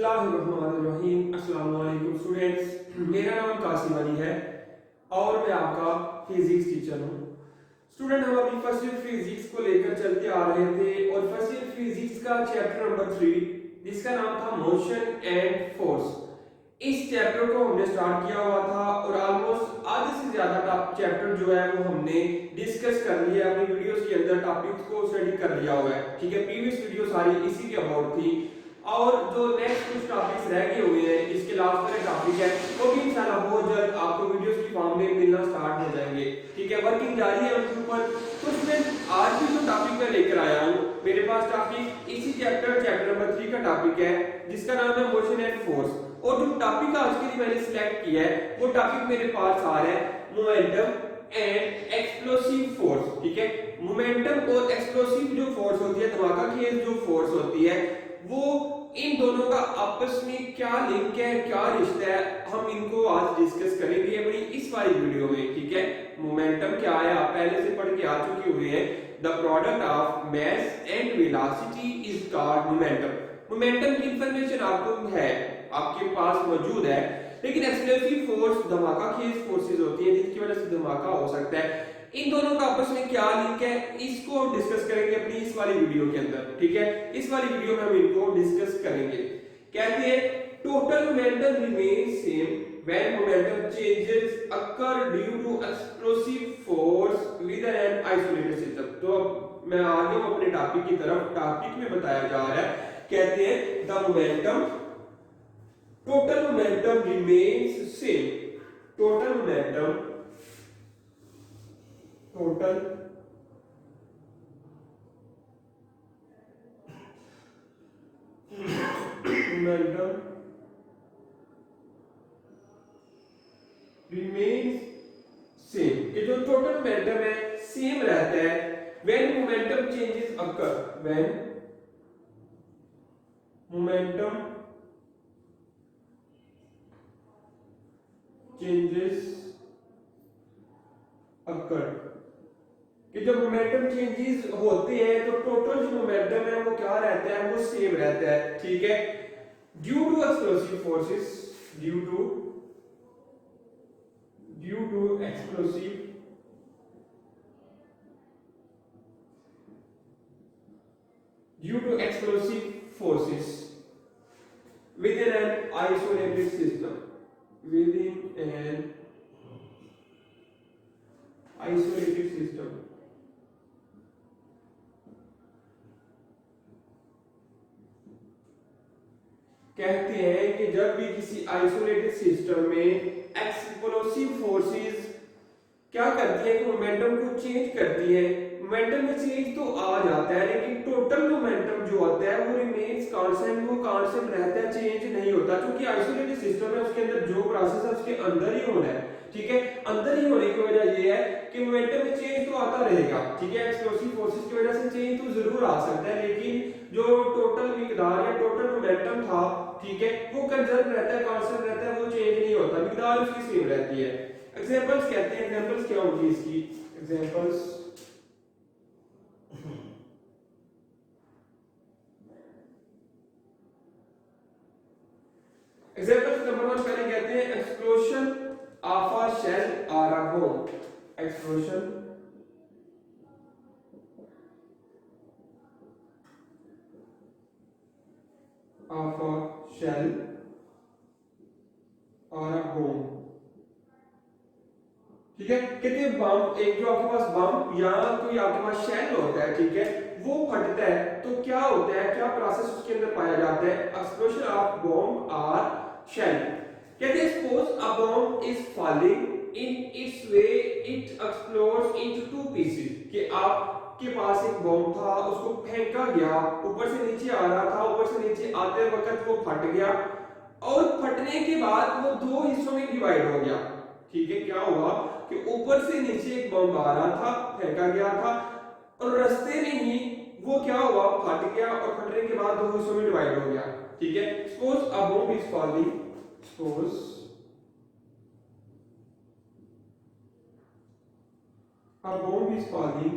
बिस्मिल्लाहिर्रहमानिर्रहीम। अस्सलाम वालेकुम स्टूडेंट्स, मेरा नाम कासिम अली है और मैं आपका फिजिक्स टीचर हूँ। स्टूडेंट, हम अभी फर्स्ट ईयर फिजिक्स को लेकर चलते आ रहे थे और फर्स्ट ईयर फिजिक्स का चैप्टर नंबर 3 जिसका नाम था मोशन एंड फोर्स, इस चैप्टर को हमने स्टार्ट किया हुआ था और ऑलमोस्ट आधे से ज्यादा चैप्टर जो है वो हमने डिस्कस कर लिया अपनी वीडियोस के अंदर, टॉपिक्स को स्टडी कर लिया हुआ है। ठीक है, प्रीवियस वीडियो सारी इसी के अबाउट थी और जो नेक्स्ट कुछ टॉपिक्स रह गए हुए हैं, इसके लास्ट वाले टॉपिक है वो भी इंशाल्लाह बहुत जल्द आपको वीडियोस की फॉर्म में मिलना स्टार्ट हो जाएंगे। ठीक है, वर्किंग जारी है उनके ऊपर। तो इसमें आज भी जो टॉपिक मैं लेकर आया हूँ, मेरे पास टॉपिक इसी चैप्टर नंबर 3 का टॉपिक है जिसका नाम है मोशन एंड फोर्स। और जो टॉपिक आज के लिए मैंने सिलेक्ट किया है वो टॉपिक मेरे पास आ रहा है मोमेंटम एंड एक्सप्लोसिव फोर्स। ठीक है, मोमेंटम और एक्सप्लोसिव जो फोर्स होती है, धमाकाखेज जो फोर्स होती है, वो इन दोनों का आपस में क्या लिंक है, क्या रिश्ता है, हम इनको आज डिस्कस करेंगे अपनी इस वाली वीडियो में। ठीक है, मोमेंटम क्या है आप पहले से पढ़ के आ चुके हुए हैं। The product of mass and velocity is called momentum. Momentum की इंफॉर्मेशन आपको है, आपके पास मौजूद है, लेकिन एक्सप्लोसिव फोर्स धमाकाखेज फोर्सेस होती है जिसकी वजह से धमाका हो सकता है। इन दोनों का आपस में क्या लिंक है, इसको डिस्कस करेंगे अपनी इस वाली वीडियो के अंदर। ठीक है, इस वाली वीडियो में हम इनको डिस्कस करेंगे। कहते हैं total momentum remains same when momentum changes occur due to explosive force with an isolated system. तो अब मैं आ गया हूं अपने टॉपिक की तरफ। टॉपिक में बताया जा रहा है, कहते हैं the momentum total momentum remains same. Total momentum total momentum remains same. ये जो टोटल मोमेंटम है सेम रहता है when momentum changes occur. When momentum changes अकर, कि जब मोमेंटम चेंजेस होते हैं तो टोटल जो मोमेंटम है वो क्या रहता है, वो सेम रहता है। ठीक है, due to explosive forces, due to explosive forces within an isolated system, within an isolated system, कहते हैं कि जब भी किसी आइसोलेटेड सिस्टम में एक्सप्लोसिव फोर्सेस क्या करती है कि मोमेंटम को चेंज करती है। मोमेंटम में चेंज तो आ जाता है लेकिन टोटल मोमेंटम जो होता है वो रिमेन्स कांस्टेंट, वो कांस्टेंट रहता है, चेंज नहीं होता। क्योंकि आइसोलेटेड सिस्टम है, उसके अंदर जो प्रोसेस है उसके अंदर ही होना है। ठीक है, अंदर ही होने की वजह ये है कि मोमेंटम में चेंज तो आता रहेगा। ठीक है, एक्सप्लोसिव फोर्सेस की वजह से चेंज तो जरूर आ सकता है, लेकिन जो टोटल मिकदार या टोटल मोमेंटम था, ठीक है, वो कंजर्व रहता है, कांस्टेंट रहता है, वो चेंज नहीं होता, मिकदार उसकी सेम रहती है। एग्जांपल्स कहते हैं, एग्जांपल्स क्या होगी इसकी, एग्जांपल्स एग्जांपल्स नंबर 1 पहले कहते हैं एक्सप्लोजन ऑफ अ शेल और a bomb. Explosion of a shell और अ बॉम्ब। ठीक है, कहते हैं बम, एक जो आपके पास बम या कोई आपके पास शेल होता है, ठीक है, वो फटता है तो क्या होता है, क्या प्रोसेस उसके अंदर पाया जाता है, एक्सप्लोजन ऑफ बॉम्ब और शेल। कहते हैं suppose a bomb is falling in its way it explodes into two pieces. कि आपके पास एक बॉम्ब था, उसको फेंका गया, ऊपर से नीचे आ रहा था, ऊपर से नीचे आते वक्त वो फट गया और फटने के बाद वो दो हिस्सों में डिवाइड हो गया। ठीक है, क्या हुआ कि ऊपर से नीचे एक बम आ रहा था, फेंका गया था और रास्ते में ही वो क्या हुआ, फट गया और फटने के बाद दो हिस्सों में डिवाइड हो गया। ठीक है, suppose a bomb is falling, suppose a bomb is falling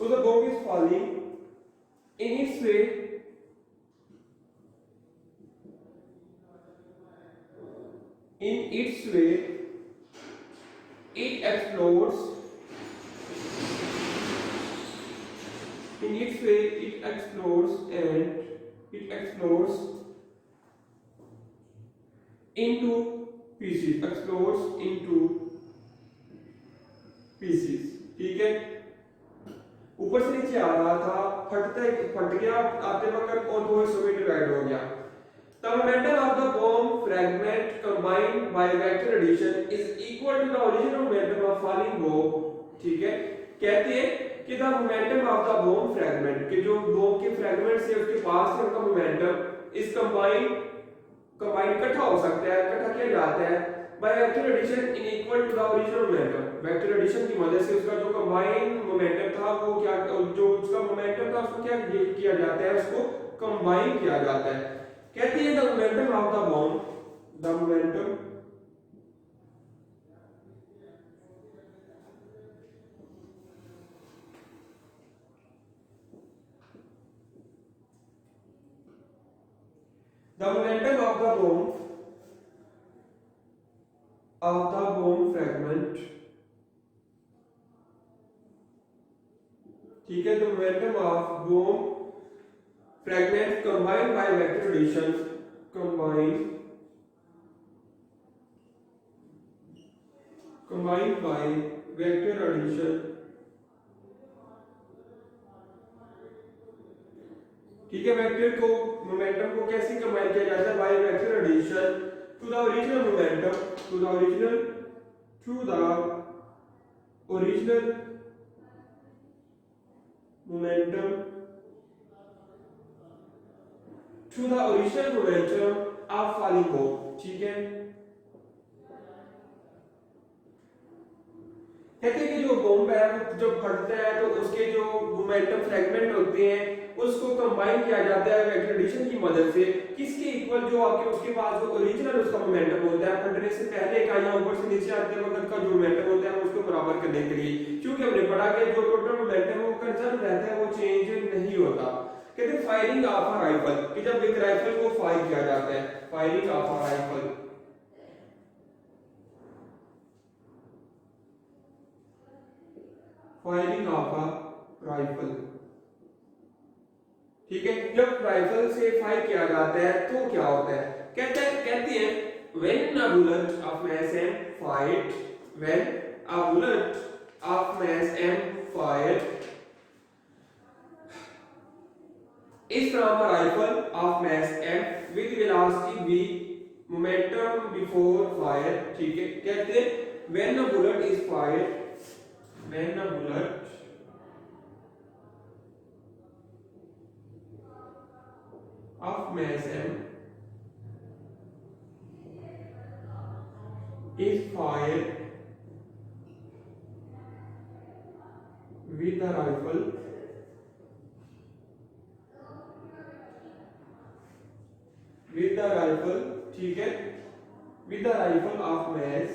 So the bomb is falling in its way. In its way, it explodes. In its way, it explodes and it explodes into pieces. Explodes into pieces. ठीक है, ऊपर से नीचे आ रहा था, फट गया आते वक्त और दो हिस्सों में डिवाइड हो गया. The momentum of the bomb fragment combined by vector addition is equal to the original momentum of falling bomb. ठीक है, कहते हैं कि the momentum of the bomb fragment, कि जो bomb के fragment से उसके पास से उनका momentum is combined इकट्ठा हो सकता है, इकट्ठा किया जाता है by vector addition in equal to the original momentum. vector addition की मदद से उसका जो combined momentum था वो क्या, जो उसका momentum था उसको क्या किया जाता है, उसको combine किया जाता है. कहती है the momentum of the bomb, the momentum of the bomb fragment, ठीक है, the momentum of bomb fragment combined by vector addition, combined by vector addition, ठीक है, वेक्टर को मोमेंटम को कैसे कंबाइन किया जाता है, by vector addition to the original momentum, to the original momentum of falling bomb. ठीक है, कहते हैं कि जो बॉम्ब है जब फटता है तो उसके जो मोमेंटम फ्रैगमेंट होते हैं उसको कंबाइन किया जाता है वेक्टर एडिशन की मदद से. किसके इक्वल, जो आपके उसके पास जो ओरिजिनल उसका मोमेंटम होता है फटने से पहले का या ऊपर से नीचे आते वक्त का जो मोमेंटम होता है उसको बराबर करने के लिए, क्योंकि हमने पढ़ा कि जो टोटल मोमेंटम है वो कंजर्व रहता है, वो चेंज नहीं होता. कहते हैं फायरिंग ऑफ अ राइफल, कि जब एक राइफल को फायर किया जाता है, firing of a rifle, firing of a rifle, ठीक है, जब राइफल से फायर किया जाता है तो क्या होता है, कहती है when a bullet of mass m fired, when a bullet of mass m fired is from a rifle of mass m with velocity v, momentum before fire. ठीक है, कहते हैं when a bullet is fired, when a bullet of mass m is fired with a rifle ठीक है, with a rifle of mass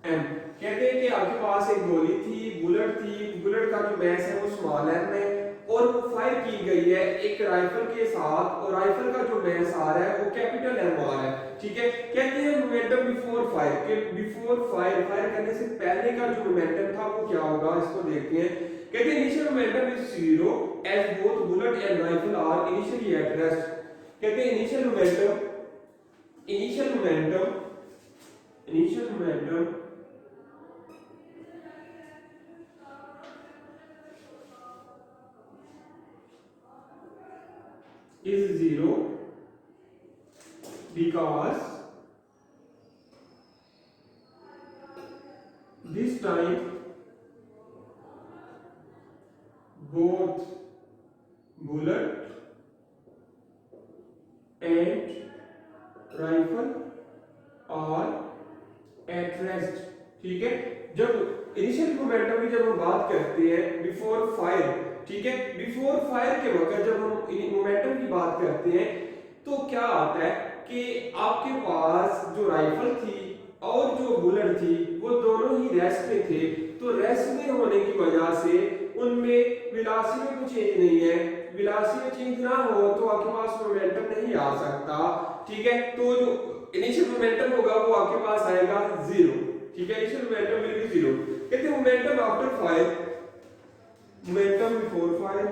m. कहते हैं कि आपके पास एक गोली थी, बुलेट थी, बुलेट का जो मैस है वो स्मॉल m है और वो फायर की गई है एक राइफल के साथ और राइफल का जो मैस आ रहा है वो कैपिटल एम आ रहा है. ठीक है, कहते हैं मोमेंटम बिफोर फायर, के बिफोर फायर, फायर करने से पहले का जो मोमेंटम था वो क्या होगा, इसको देखते हैं. कहते हैं initial momentum is 0 as both bullet and rifle are initially at rest. कहते हैं initial momentum is 0 because this time both bullet and rifle are at rest. ठीक है, जब इनिशियल मोमेंटम की जब हम बात करते हैं बिफोर फायर, ठीक है, बिफोर फायर के वक्त जब हम मोमेंटम की बात करते हैं तो क्या आता है कि आपके पास जो राइफल थी और जो बुलेट थी वो दोनों ही रेस्ट में थे. तो रेस्ट में होने की वजह से उनमें वेलोसिटी में कोई चेंज नहीं है, वेलोसिटी में चेंज ना हो तो आपके पास मोमेंटम नहीं आ सकता, ठीक है। तो जो इनिशियल मोमेंटम होगा वो आपके पास आएगा 0, ठीक है, इनिशियल मोमेंटम विल बी 0। कहते हैं momentum after fire, momentum before fire,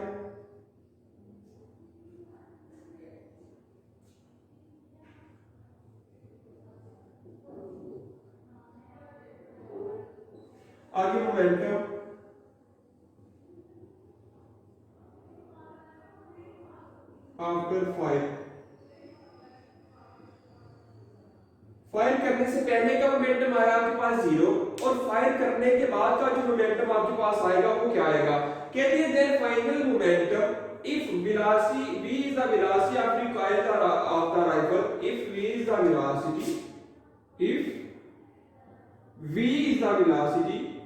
आगे मोमेंटम आफ्टर फायर। फायर करने से पहले का मोमेंटम आया आपके पास 0 और फायर करने के बाद का जो मोमेंटम आपके पास आएगा वो क्या आएगा। कहते हैं then final momentum if velocity v is the velocity of recoil of the rifle, if v is the velocity, if v is the velocity,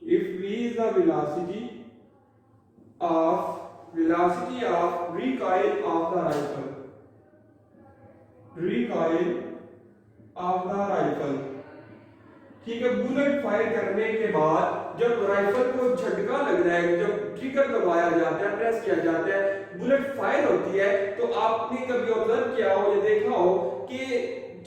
if v is the velocity of recoil of the rifle, recoil of the rifle, ठीक है। Bullet fire करने के बाद जब rifle को झटका लग रहा है, जब ट्रिगर दबाया जाता है, प्रेस किया जाता है, बुलेट फायर होती है, तो आपने कभी ऑब्जर्व किया हो या देखा हो कि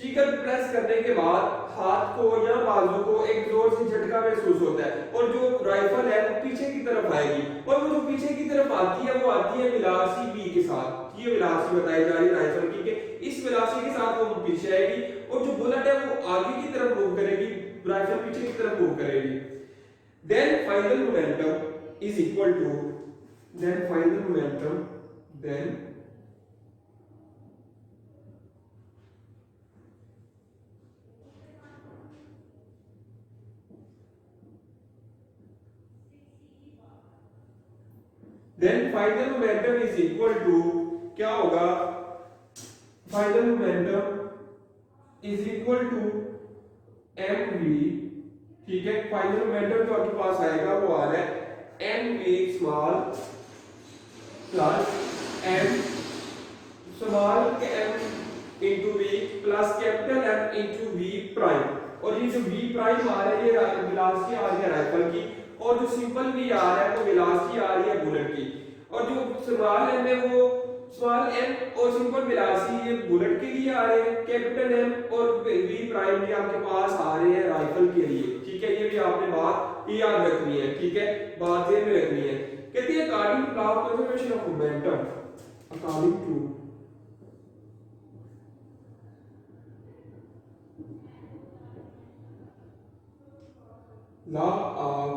ट्रिगर प्रेस करने के बाद हाथ को या बाजू को एक जोर से झटका महसूस होता है और जो राइफल है वो पीछे की तरफ आएगी, और वो जो पीछे की तरफ आती है वो आती है वेलोसिटी v के साथ। ये वेलोसिटी बताई जा रही है राइफल की कि इस वेलोसिटी के साथ वो पीछे आएगी, और जो बुलेट है वो आगे की तरफ मूव करेगी, राइफल पीछे की तरफ मूव करेगी। Then final momentum is equal to, then final momentum, then final momentum is equal to क्या होगा, final momentum is equal to mv, ठीक है। फाइनल मोमेंटम जो आपके पास आएगा वो आ रहा है mv small plus m small m into v plus capital M into v prime, और ये जो v प्राइम आ रहा है ये वेलोसिटी आ रही है राइफल की, और जो सिंपल v आ रहा है वो वेलोसिटी आ रही है बुलेट की, और जो स्मॉल m है वो स्मॉल m और सिंपल वेलोसिटी ये बुलेट के लिए आ रहे हैं, कैपिटल M और v प्राइम भी आपके पास आ रहे हैं राइफल के लिए, ठीक है। ये भी आपने बात याद रखनी है, ठीक है, बात ध्यान में रखनी है। कहते हैं according to law of conservation of momentum, according to law of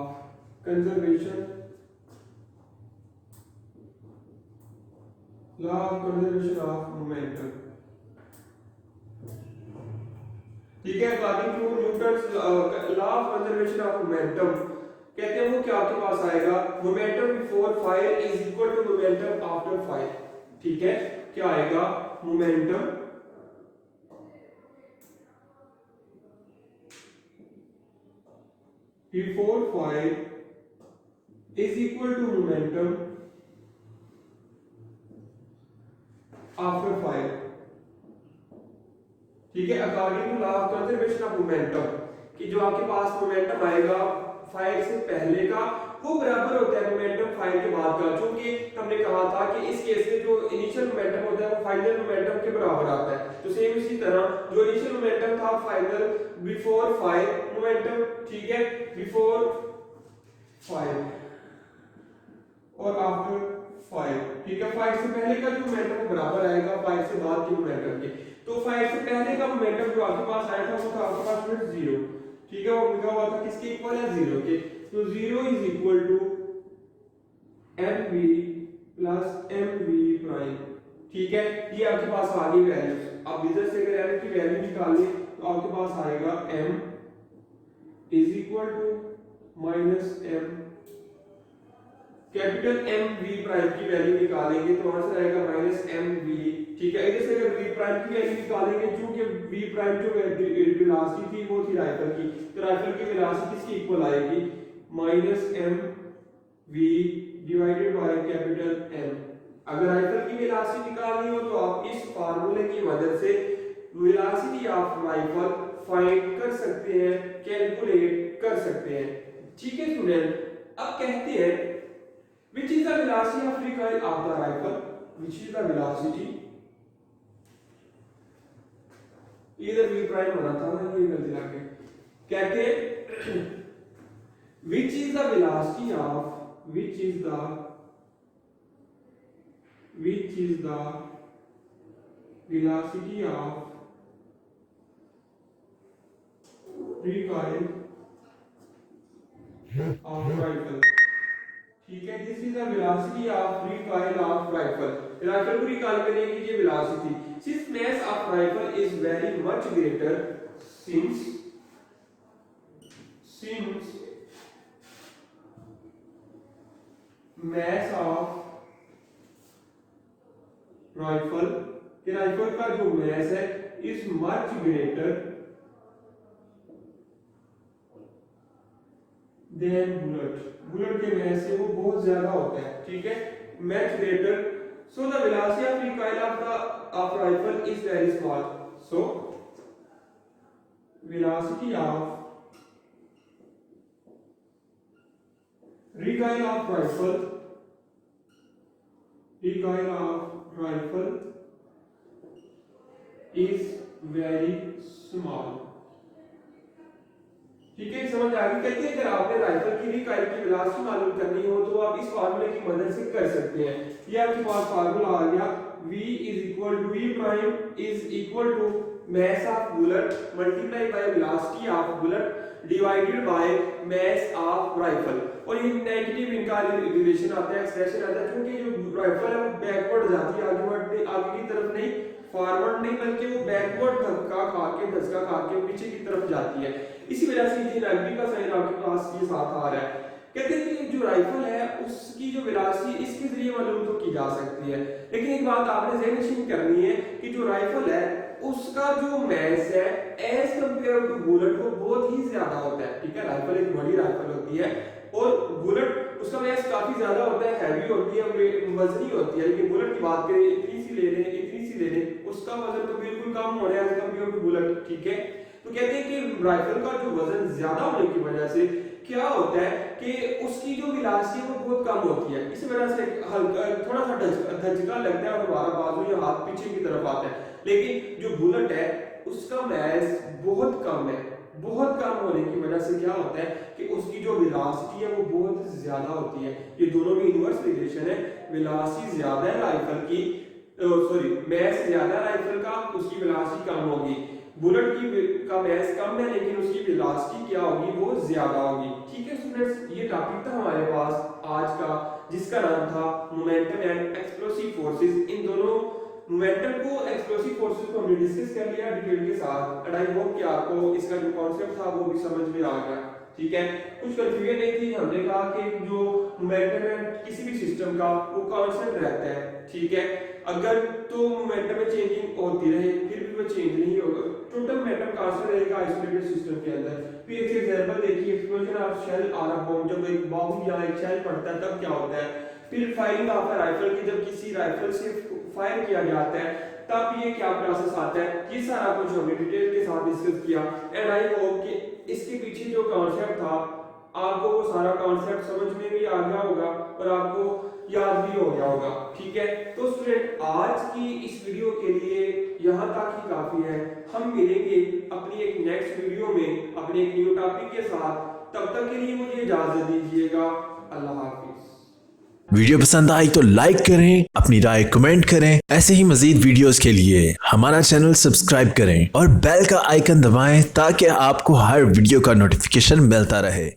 conservation, law of conservation of momentum, ठीक है। According to Newton's law of conservation of momentum कहते हैं वो क्या आपके पास आएगा, momentum before fire is equal to momentum after fire, ठीक है। क्या आएगा, momentum before fire is equal to momentum after fire, ठीक है। According to law of conservation of momentum कि जो आपके पास मोमेंटम आएगा फायर से पहले का वो बराबर होता है मोमेंटम फायर के बाद का, क्योंकि हमने कहा था कि इस केस में जो इनिशियल मोमेंटम होता है वो फाइनल मोमेंटम के बराबर आता है। तो सेम इसी तरह जो इनिशियल मोमेंटम था फाइनल बिफोर फायर मोमेंटम, ठीक है, बिफोर फायर और आफ्टर फायर, ठीक है। फायर से पहले का जो मोमेंटम बराबर आएगा फायर से बाद के मोमेंटम के। तो फायर से पहले का मोमेंटम जो आपके पास आया था वो था आपके पास 0, ठीक है, वो लिखा हुआ था किसके इक्वल है, 0 के। तो 0 is equal to mv plus mv prime, ठीक है। ये आपके पास आ गई वैल्यूज। अब इधर से अगर m की वैल्यू निकालें तो आपके पास आएगा m is equal to minus m, capital M v prime की वैल्यू निकालेंगे तो आंसर आएगा माइनस m v, ठीक है। इधर से अगर v प्राइम की वैल्यू निकालेंगे, क्योंकि v प्राइम जो वेलोसिटी थी वो थी राइफल की, तो राइफल की वेलोसिटी किसकी इक्वल आएगी, minus m v divided by capital M। अगर राइफल की वेलोसिटी निकालनी हो तो आप इस फार्मूले की मदद से वेलोसिटी ऑफ राइफल फाइंड कर सकते हैं, कैलकुलेट कर सकते हैं। ठीक है स्टूडेंट, अब कहते हैं which is the velocity of recoil of the rifle, which is the velocity, इधर v प्राइम होना था ना, ये गलती लग गई। कहते हैं which is the velocity of, which is the velocity of recoil of rifle, ठीक है, this is the velocity of recoil of rifle. Rifle को रिकॉइल करने की ये velocity, since mass of rifle is very much greater, since mass of rifle, कि rifle का जो मास है is much greater than bullet, bullet के मास से वो बहुत ज्यादा होता है, ठीक है, much greater, so the velocity of recoil of rifle is very small, so velocity of recoil of rifle is very small, ठीक है, समझ आ गई। कहते हैं अगर आपने राइफल की रिकॉइल की वेलोसिटी मालूम करनी हो तो आप इस फार्मूले की मदद से कर सकते हैं। ये आपके पास फार्मूला आ गया, v prime is equal to mass of bullet multiply by velocity of bullet divided by mass of rifle, और ये नेगेटिव इनका रिलेशन आता है, एक्सप्रेशन आता है, क्योंकि जो राइफल है वो बैकवर्ड जाती है, आगे की तरफ नहीं, फॉरवर्ड नहीं, बल्कि वो बैकवर्ड धक्का खा के पीछे की तरफ जाती है। इसी वजह से ये नेगेटिव का साइन आपके पास ये साथ आ रहा है। कहते हैं कि जो राइफल है उसकी जो वेलोसिटी इसके जरिए मालूम तो की जा सकती है, लेकिन एक बात आपने ज़हन नशीन करनी है कि जो राइफल है उसका जो मास है एज कंपेयर टू बुलेट वो बहुत ही ज्यादा होता है, ठीक है, राइफल एक बड़ी राइफल होती है और बुलेट उसका मास काफी ज्यादा होता है, हैवी होती है, वजनी होती है, लेकिन बुलेट की बात करें इतनी सी ले लें उसका वजन तो बिल्कुल कम हो रहा है कंपेयर टू बुलेट, ठीक है। तो कहते हैं कि राइफल का जो वजन ज्यादा होने की वजह से क्या होता है कि उसकी जो वेलोसिटी वो बहुत कम होती है, इस वजह से थोड़ा सा धचका लगता है और हमारा बाजू या हाथ पीछे की तरफ आता है, लेकिन जो बुलेट है उसका मास बहुत कम है, बहुत कम होने की वजह से क्या होता है कि उसकी जो वेलोसिटी है वो बहुत ज्यादा होती है। ये दोनों में इनवर्स रिलेशन है, वेलोसिटी ज्यादा है राइफल की, सॉरी मास ज्यादा राइफल का, उसकी वेलोसिटी कम होगी। बुलेट का मास कम है लेकिन उसकी वेलोसिटी क्या होगी, वो ज्यादा होगी। ठीक है स्टूडेंट्स, ये टॉपिक था हमारे पास आज का, जिसका नाम था मोमेंटम एंड एक्सप्लोसिव फोर्सेस। इन दोनों मोमेंटम को, एक्सप्लोसिव फोर्सेस को हमने डिस्कस कर लिया डिटेल के साथ, एंड आई होप कि आपको इसका जो कॉन्सेप्ट था वो भी समझ में आ गया। ठीक है, कुछ कंफ्यूजन नहीं थी। हमने कहा कि जो मोमेंटम है किसी भी सिस्टम का वो कांस्टेंट रहता है, ठीक है, अगर तो मोमेंटम में चेंजिंग होती रहे फिर भी वो चेंज नहीं होगा, टोटल मोमेंटम कांस्टेंट रहेगा आइसोलेटेड सिस्टम के अंदर। फिर एक एग्जांपल देखिए, एक्सप्लोजन ऑफ शेल और अ बॉम्ब, जब एक बॉम्ब या एक शेल पड़ता है तब क्या होता है। फिर फायरिंग ऑफ अ राइफल की, जब किसी राइफल से फायर किया जाता है तब ये क्या प्रोसेस आता है, ये सारा कुछ हमने डिटेल के साथ डिस्कस किया। एंड आई होप कि इसके पीछे जो कॉन्सेप्ट था आपको वो सारा कॉन्सेप्ट समझ में भी आ गया होगा और आपको याद भी हो गया होगा। ठीक है, तो स्टूडेंट आज की इस वीडियो के लिए यहाँ तक ही काफी है। हम मिलेंगे अपनी एक नेक्स्ट वीडियो में अपने एक न्यू टॉपिक के साथ, तब तक के लिए मुझे इजाजत दीजिएगा। अल्लाह हाफिज। वीडियो पसंद आई तो लाइक करें, अपनी राय कमेंट करें। ऐसे ही मजीद वीडियोस के लिए हमारा चैनल सब्सक्राइब करें और बेल का आइकन दबाएं ताकि आपको हर वीडियो का नोटिफिकेशन मिलता रहे।